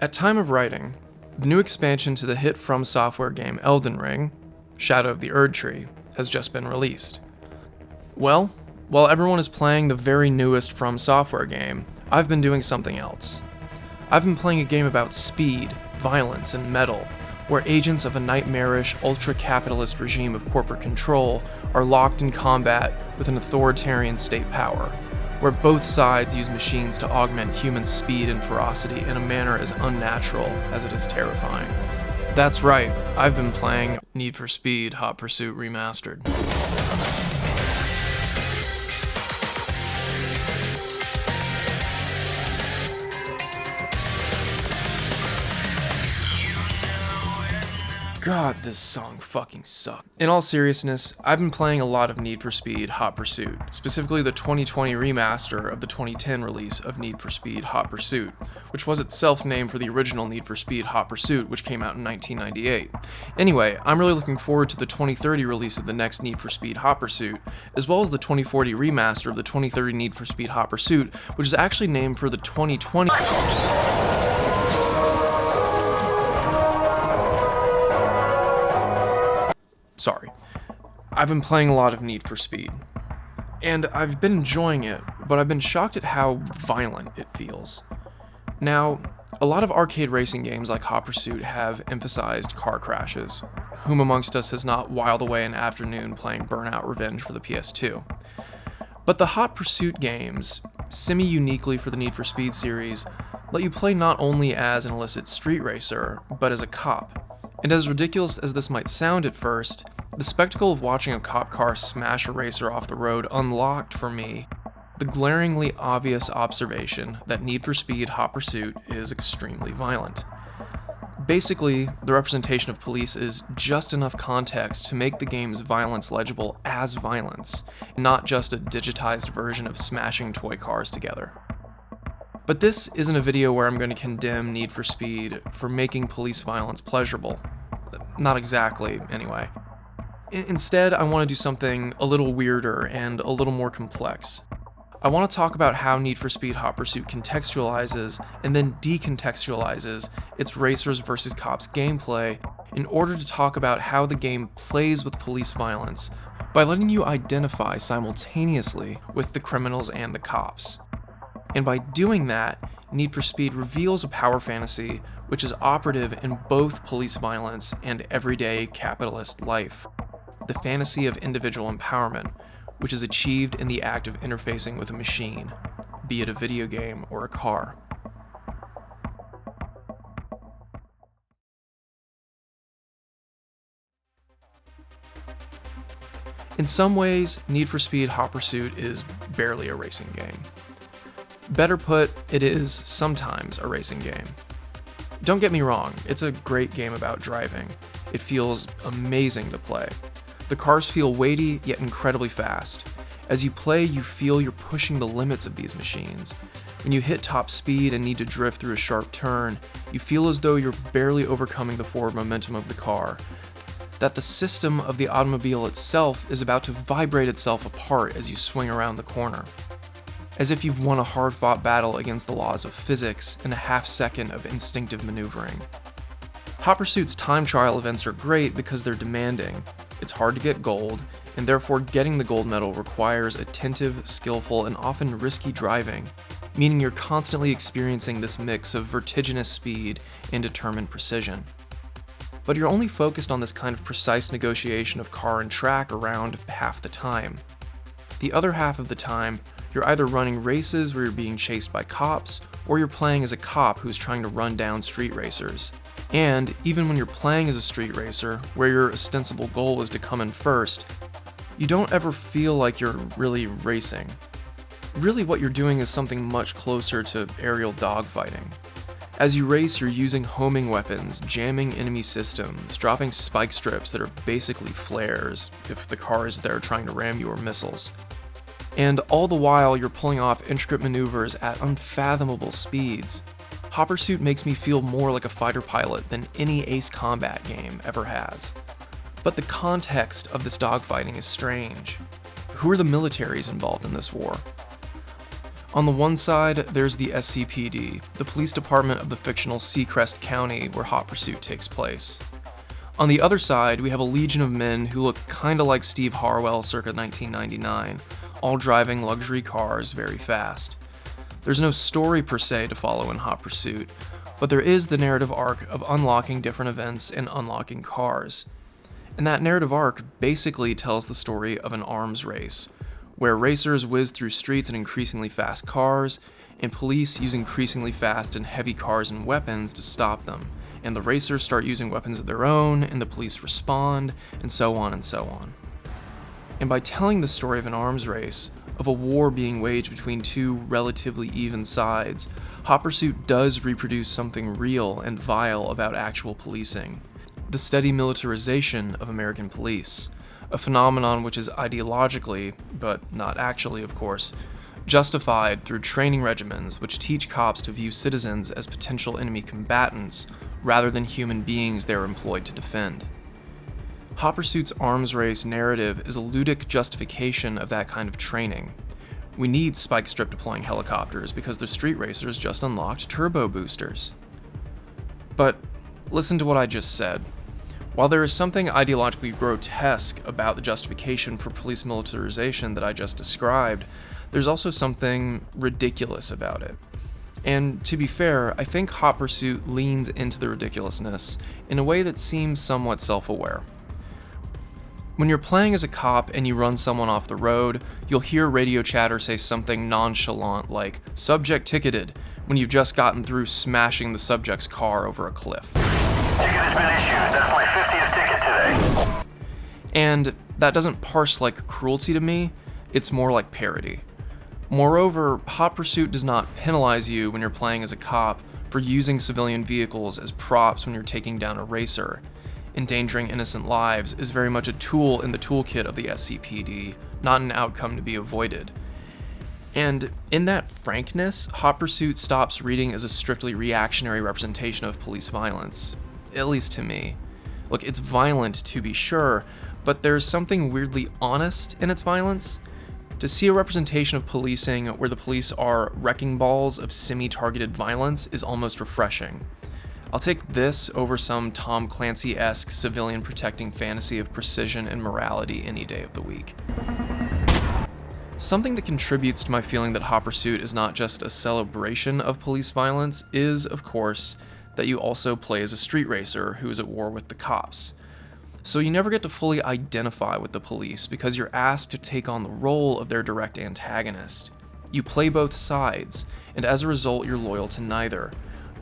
At time of writing, the new expansion to the hit From Software game Elden Ring, Shadow of the Erdtree, has just been released. Well, while everyone is playing the very newest From Software game, I've been doing something else. I've been playing a game about speed, violence, and metal, where agents of a nightmarish, ultra-capitalist regime of corporate control are locked in combat with an authoritarian state power, where both sides use machines to augment human speed and ferocity in a manner as unnatural as it is terrifying. That's right, I've been playing Need for Speed Hot Pursuit Remastered. God, this song fucking sucks. In all seriousness, I've been playing a lot of Need for Speed Hot Pursuit, specifically the 2020 remaster of the 2010 release of Need for Speed Hot Pursuit, which was itself named for the original Need for Speed Hot Pursuit, which came out in 1998. Anyway, I'm really looking forward to the 2030 release of the next Need for Speed Hot Pursuit, as well as the 2040 remaster of the 2030 Need for Speed Hot Pursuit, which is actually named for the 2020... Sorry. I've been playing a lot of Need for Speed, and I've been enjoying it, but I've been shocked at how violent it feels. Now, a lot of arcade racing games like Hot Pursuit have emphasized car crashes. Whom amongst us has not whiled away an afternoon playing Burnout Revenge for the PS2? But the Hot Pursuit games, semi-uniquely for the Need for Speed series, let you play not only as an illicit street racer, but as a cop. And as ridiculous as this might sound at first, the spectacle of watching a cop car smash a racer off the road unlocked for me the glaringly obvious observation that Need for Speed Hot Pursuit is extremely violent. Basically, the representation of police is just enough context to make the game's violence legible as violence, not just a digitized version of smashing toy cars together. But this isn't a video where I'm going to condemn Need for Speed for making police violence pleasurable. Not exactly, anyway. Instead, I want to do something a little weirder and a little more complex. I want to talk about how Need for Speed Hot Pursuit contextualizes and then decontextualizes its racers versus cops gameplay in order to talk about how the game plays with police violence by letting you identify simultaneously with the criminals and the cops. And by doing that, Need for Speed reveals a power fantasy which is operative in both police violence and everyday capitalist life. The fantasy of individual empowerment, which is achieved in the act of interfacing with a machine, be it a video game or a car. In some ways, Need for Speed Hot Pursuit is barely a racing game. Better put, it is sometimes a racing game. Don't get me wrong, it's a great game about driving. It feels amazing to play. The cars feel weighty, yet incredibly fast. As you play, you feel you're pushing the limits of these machines. When you hit top speed and need to drift through a sharp turn, you feel as though you're barely overcoming the forward momentum of the car. That the system of the automobile itself is about to vibrate itself apart as you swing around the corner. As if you've won a hard-fought battle against the laws of physics in a half-second of instinctive maneuvering. Hot Pursuit's time trial events are great because they're demanding. It's hard to get gold, and therefore getting the gold medal requires attentive, skillful, and often risky driving, meaning you're constantly experiencing this mix of vertiginous speed and determined precision. But you're only focused on this kind of precise negotiation of car and track around half the time. The other half of the time, you're either running races where you're being chased by cops, or you're playing as a cop who's trying to run down street racers. And even when you're playing as a street racer, where your ostensible goal is to come in first, you don't ever feel like you're really racing. Really what you're doing is something much closer to aerial dogfighting. As you race, you're using homing weapons, jamming enemy systems, dropping spike strips that are basically flares if the car is there trying to ram you, or missiles. And all the while, you're pulling off intricate maneuvers at unfathomable speeds. Hot Pursuit makes me feel more like a fighter pilot than any Ace Combat game ever has. But the context of this dogfighting is strange. Who are the militaries involved in this war? On the one side, there's the SCPD, the police department of the fictional Seacrest County where Hot Pursuit takes place. On the other side, we have a legion of men who look kinda like Steve Harwell circa 1999, all driving luxury cars very fast. There's no story per se to follow in Hot Pursuit, but there is the narrative arc of unlocking different events and unlocking cars. And that narrative arc basically tells the story of an arms race, where racers whiz through streets in increasingly fast cars, and police use increasingly fast and heavy cars and weapons to stop them, and the racers start using weapons of their own, and the police respond, and so on and so on. And by telling the story of an arms race, of a war being waged between two relatively even sides, Hot Pursuit does reproduce something real and vile about actual policing: the steady militarization of American police, a phenomenon which is ideologically, but not actually of course, justified through training regimens which teach cops to view citizens as potential enemy combatants rather than human beings they are employed to defend. Hot Pursuit's arms race narrative is a ludic justification of that kind of training. We need spike strip deploying helicopters because the street racers just unlocked turbo boosters. But listen to what I just said. While there is something ideologically grotesque about the justification for police militarization that I just described, there's also something ridiculous about it. And to be fair, I think Hot Pursuit leans into the ridiculousness in a way that seems somewhat self-aware. When you're playing as a cop and you run someone off the road, you'll hear radio chatter say something nonchalant like, "Subject ticketed," when you've just gotten through smashing the subject's car over a cliff. Ticket has been issued. That's my 50th ticket today. And that doesn't parse like cruelty to me, it's more like parody. Moreover, Hot Pursuit does not penalize you when you're playing as a cop for using civilian vehicles as props when you're taking down a racer. Endangering innocent lives is very much a tool in the toolkit of the SCPD, not an outcome to be avoided. And in that frankness, Hot Pursuit stops reading as a strictly reactionary representation of police violence. At least to me. Look, it's violent to be sure, but there's something weirdly honest in its violence. To see a representation of policing where the police are wrecking balls of semi-targeted violence is almost refreshing. I'll take this over some Tom Clancy-esque civilian protecting fantasy of precision and morality any day of the week. Something that contributes to my feeling that Hot Pursuit is not just a celebration of police violence is, of course, that you also play as a street racer who is at war with the cops. So you never get to fully identify with the police because you're asked to take on the role of their direct antagonist. You play both sides, and as a result you're loyal to neither.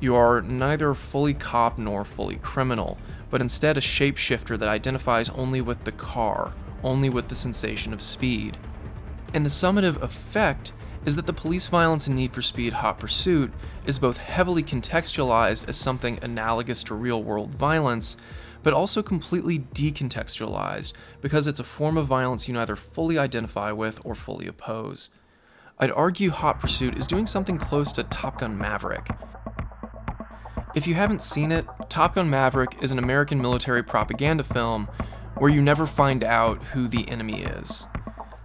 You are neither fully cop nor fully criminal, but instead a shapeshifter that identifies only with the car, only with the sensation of speed. And the summative effect is that the police violence in Need for Speed Hot Pursuit is both heavily contextualized as something analogous to real-world violence, but also completely decontextualized because it's a form of violence you neither fully identify with or fully oppose. I'd argue Hot Pursuit is doing something close to Top Gun Maverick. If you haven't seen it, Top Gun Maverick is an American military propaganda film where you never find out who the enemy is.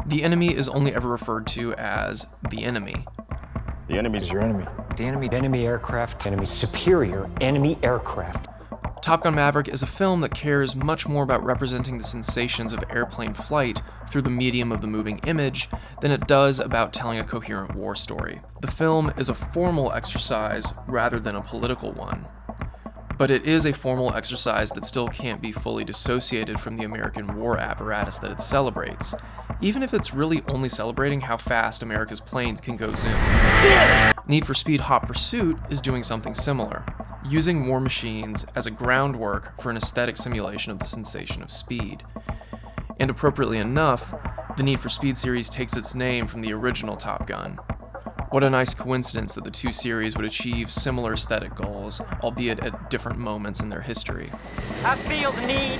The enemy is only ever referred to as the enemy. The enemy is your enemy. The enemy aircraft, enemy superior enemy aircraft. Top Gun Maverick is a film that cares much more about representing the sensations of airplane flight through the medium of the moving image than it does about telling a coherent war story. The film is a formal exercise rather than a political one. But it is a formal exercise that still can't be fully dissociated from the American war apparatus that it celebrates, even if it's really only celebrating how fast America's planes can go zoom. Need for Speed Hot Pursuit is doing something similar, using war machines as a groundwork for an aesthetic simulation of the sensation of speed. And appropriately enough, the Need for Speed series takes its name from the original Top Gun. What a nice coincidence that the two series would achieve similar aesthetic goals, albeit at different moments in their history. I feel the need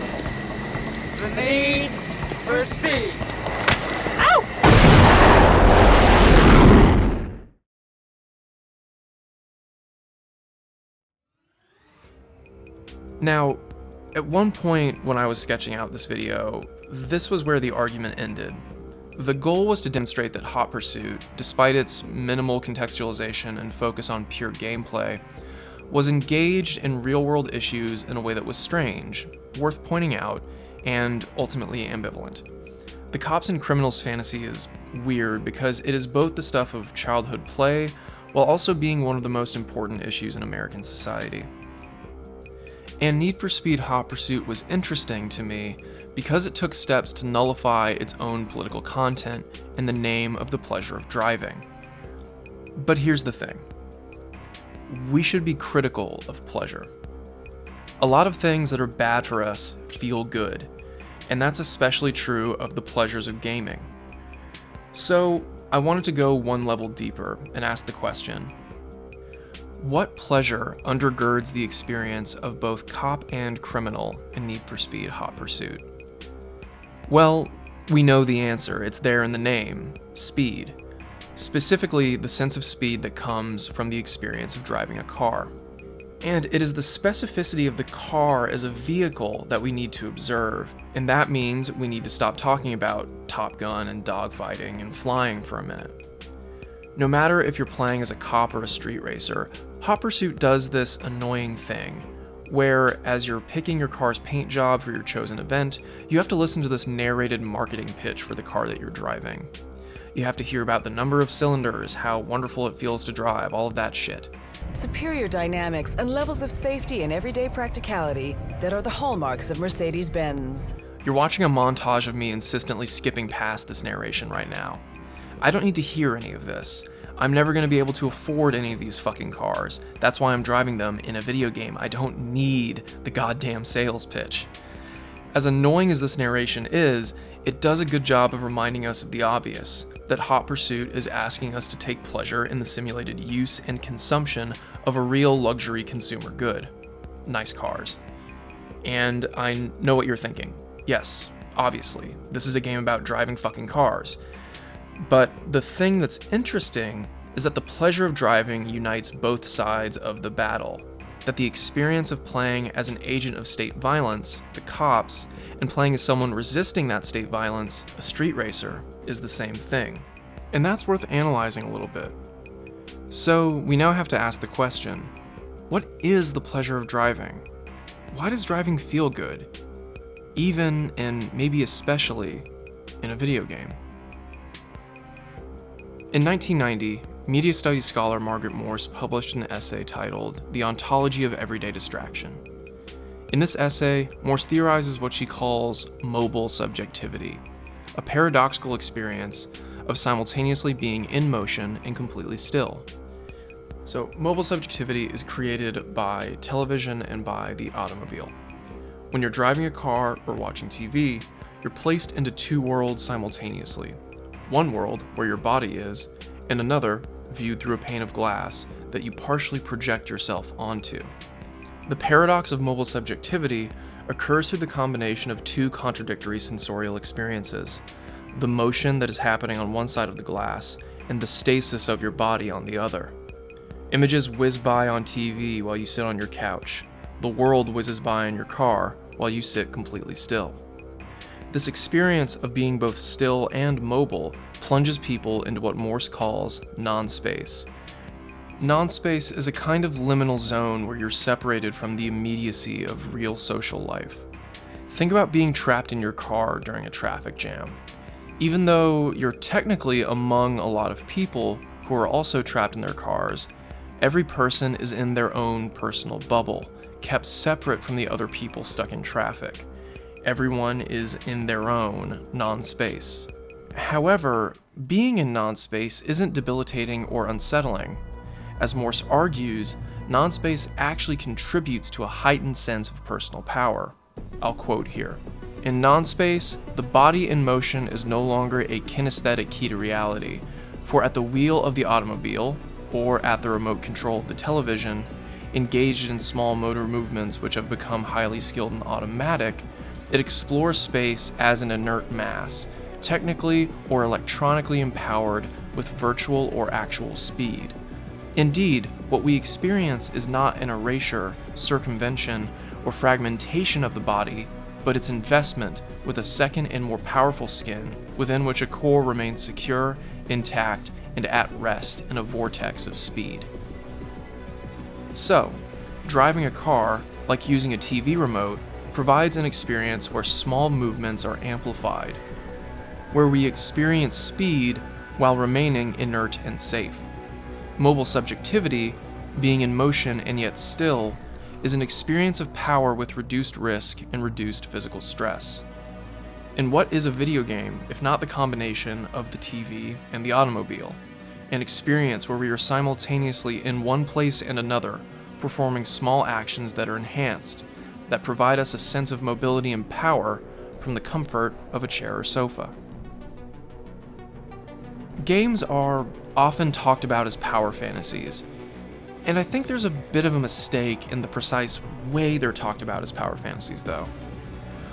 for speed. Ow! Now, at one point when I was sketching out this video, this was where the argument ended. The goal was to demonstrate that Hot Pursuit, despite its minimal contextualization and focus on pure gameplay, was engaged in real-world issues in a way that was strange, worth pointing out, and ultimately ambivalent. The cops and criminals fantasy is weird because it is both the stuff of childhood play while also being one of the most important issues in American society. And Need for Speed Hot Pursuit was interesting to me because it took steps to nullify its own political content in the name of the pleasure of driving. But here's the thing. We should be critical of pleasure. A lot of things that are bad for us feel good, and that's especially true of the pleasures of gaming. So, I wanted to go one level deeper and ask the question, what pleasure undergirds the experience of both cop and criminal in Need for Speed Hot Pursuit? Well, we know the answer. It's there in the name, speed. Specifically, the sense of speed that comes from the experience of driving a car. And it is the specificity of the car as a vehicle that we need to observe, and that means we need to stop talking about Top Gun and dogfighting and flying for a minute. No matter if you're playing as a cop or a street racer, Hot Pursuit does this annoying thing, where as you're picking your car's paint job for your chosen event, you have to listen to this narrated marketing pitch for the car that you're driving. You have to hear about the number of cylinders, how wonderful it feels to drive, all of that shit. Superior dynamics and levels of safety and everyday practicality that are the hallmarks of Mercedes-Benz. You're watching a montage of me insistently skipping past this narration right now. I don't need to hear any of this. I'm never going to be able to afford any of these fucking cars. That's why I'm driving them in a video game. I don't need the goddamn sales pitch. As annoying as this narration is, it does a good job of reminding us of the obvious, that Hot Pursuit is asking us to take pleasure in the simulated use and consumption of a real luxury consumer good. Nice cars. And I know what you're thinking. Yes, obviously, this is a game about driving fucking cars. But the thing that's interesting is that the pleasure of driving unites both sides of the battle. That the experience of playing as an agent of state violence, the cops, and playing as someone resisting that state violence, a street racer, is the same thing. And that's worth analyzing a little bit. So we now have to ask the question, what is the pleasure of driving? Why does driving feel good? Even, and maybe especially, in a video game. In 1990, media studies scholar Margaret Morse published an essay titled The Ontology of Everyday Distraction. In this essay, Morse theorizes what she calls mobile subjectivity, a paradoxical experience of simultaneously being in motion and completely still. So, mobile subjectivity is created by television and by the automobile. When you're driving a car or watching TV, you're placed into two worlds simultaneously. One world, where your body is, and another, viewed through a pane of glass, that you partially project yourself onto. The paradox of mobile subjectivity occurs through the combination of two contradictory sensorial experiences, the motion that is happening on one side of the glass, and the stasis of your body on the other. Images whiz by on TV while you sit on your couch. The world whizzes by in your car while you sit completely still. This experience of being both still and mobile plunges people into what Morse calls non-space. Non-space is a kind of liminal zone where you're separated from the immediacy of real social life. Think about being trapped in your car during a traffic jam. Even though you're technically among a lot of people who are also trapped in their cars, every person is in their own personal bubble, kept separate from the other people stuck in traffic. Everyone is in their own non-space. However, being in non-space isn't debilitating or unsettling. As Morse argues, non-space actually contributes to a heightened sense of personal power. I'll quote here. In non-space, the body in motion is no longer a kinesthetic key to reality, for at the wheel of the automobile, or at the remote control of the television, engaged in small motor movements which have become highly skilled and automatic, it explores space as an inert mass, technically or electronically empowered with virtual or actual speed. Indeed, what we experience is not an erasure, circumvention, or fragmentation of the body, but its investment with a second and more powerful skin within which a core remains secure, intact, and at rest in a vortex of speed. So, driving a car, like using a TV remote, provides an experience where small movements are amplified, where we experience speed while remaining inert and safe. Mobile subjectivity, being in motion and yet still, is an experience of power with reduced risk and reduced physical stress. And what is a video game if not the combination of the TV and the automobile? An experience where we are simultaneously in one place and another, performing small actions that are enhanced, that provide us a sense of mobility and power from the comfort of a chair or sofa. Games are often talked about as power fantasies, and I think there's a bit of a mistake in the precise way they're talked about as power fantasies, though.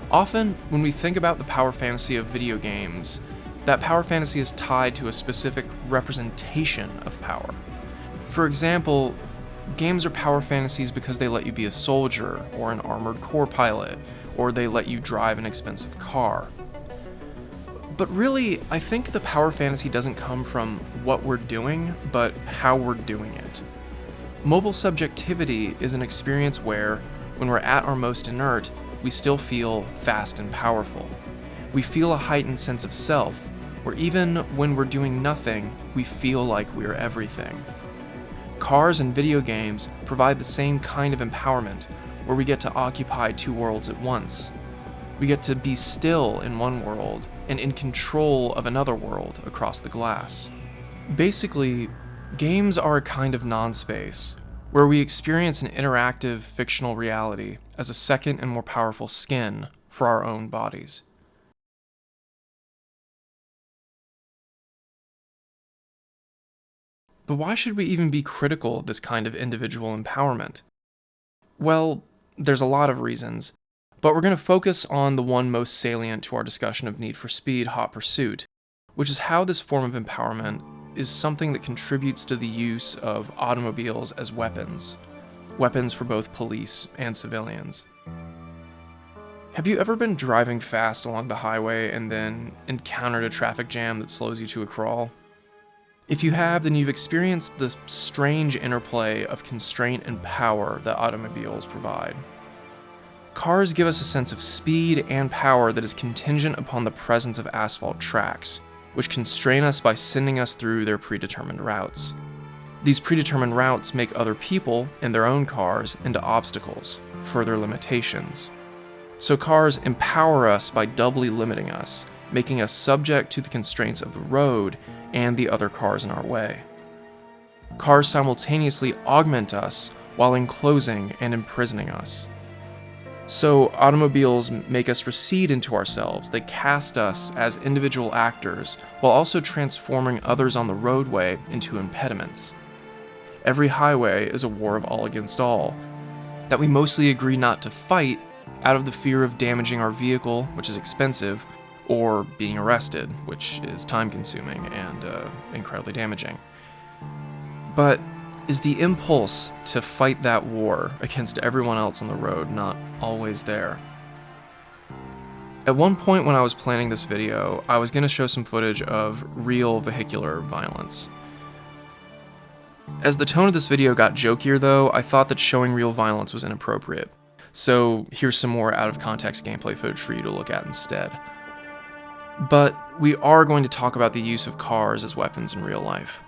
Often, when we think about the power fantasy of video games, that power fantasy is tied to a specific representation of power. For example, games are power fantasies because they let you be a soldier or an armored core pilot, or they let you drive an expensive car. But really, I think the power fantasy doesn't come from what we're doing, but how we're doing it. Mobile subjectivity is an experience where, when we're at our most inert, we still feel fast and powerful. We feel a heightened sense of self, where even when we're doing nothing, we feel like we're everything. Cars and video games provide the same kind of empowerment, where we get to occupy two worlds at once. We get to be still in one world and in control of another world across the glass. Basically, games are a kind of non-space, where we experience an interactive fictional reality as a second and more powerful skin for our own bodies. But why should we even be critical of this kind of individual empowerment? Well, there's a lot of reasons, but we're going to focus on the one most salient to our discussion of Need for Speed Hot Pursuit, which is how this form of empowerment is something that contributes to the use of automobiles as weapons for both police and civilians. Have you ever been driving fast along the highway and then encountered a traffic jam that slows you to a crawl? If you have, then you've experienced the strange interplay of constraint and power that automobiles provide. Cars give us a sense of speed and power that is contingent upon the presence of asphalt tracks, which constrain us by sending us through their predetermined routes. These predetermined routes make other people and their own cars into obstacles, further limitations. So cars empower us by doubly limiting us, making us subject to the constraints of the road and the other cars in our way. Cars simultaneously augment us while enclosing and imprisoning us. So automobiles make us recede into ourselves. They cast us as individual actors while also transforming others on the roadway into impediments. Every highway is a war of all against all, that we mostly agree not to fight out of the fear of damaging our vehicle, which is expensive, or being arrested, which is time-consuming and incredibly damaging. But is the impulse to fight that war against everyone else on the road not always there? At one point when I was planning this video, I was going to show some footage of real vehicular violence. As the tone of this video got jokier though, I thought that showing real violence was inappropriate. So here's some more out-of-context gameplay footage for you to look at instead. But we are going to talk about the use of cars as weapons in real life.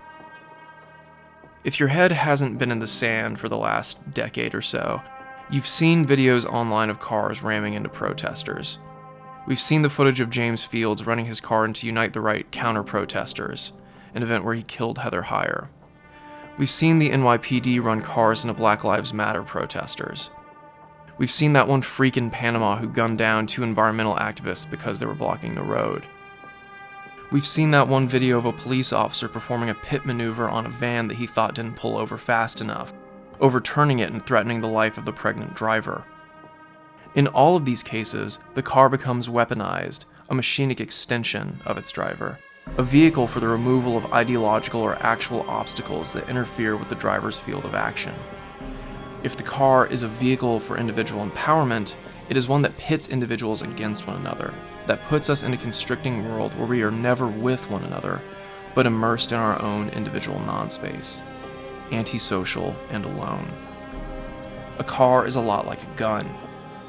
If your head hasn't been in the sand for the last decade or so, you've seen videos online of cars ramming into protesters. We've seen the footage of James Fields running his car into Unite the Right counter-protesters, an event where he killed Heather Heyer. We've seen the NYPD run cars into Black Lives Matter protesters. We've seen that one freak in Panama who gunned down 2 environmental activists because they were blocking the road. We've seen that one video of a police officer performing a pit maneuver on a van that he thought didn't pull over fast enough, overturning it and threatening the life of the pregnant driver. In all of these cases, the car becomes weaponized, a machinic extension of its driver, a vehicle for the removal of ideological or actual obstacles that interfere with the driver's field of action. If the car is a vehicle for individual empowerment, It is one that pits individuals against one another, that puts us in a constricting world where we are never with one another, but immersed in our own individual non-space, antisocial and alone. A car is a lot like a gun.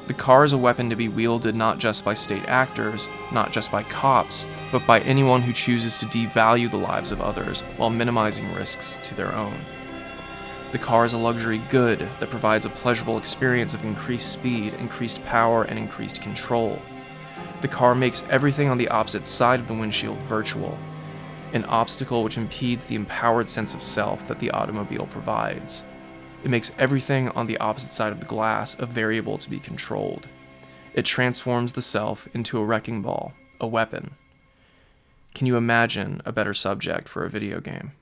The car is a weapon to be wielded not just by state actors, not just by cops, but by anyone who chooses to devalue the lives of others while minimizing risks to their own. The car is a luxury good that provides a pleasurable experience of increased speed, increased power, and increased control. The car makes everything on the opposite side of the windshield virtual, an obstacle which impedes the empowered sense of self that the automobile provides. It makes everything on the opposite side of the glass a variable to be controlled. It transforms the self into a wrecking ball, a weapon. Can you imagine a better subject for a video game?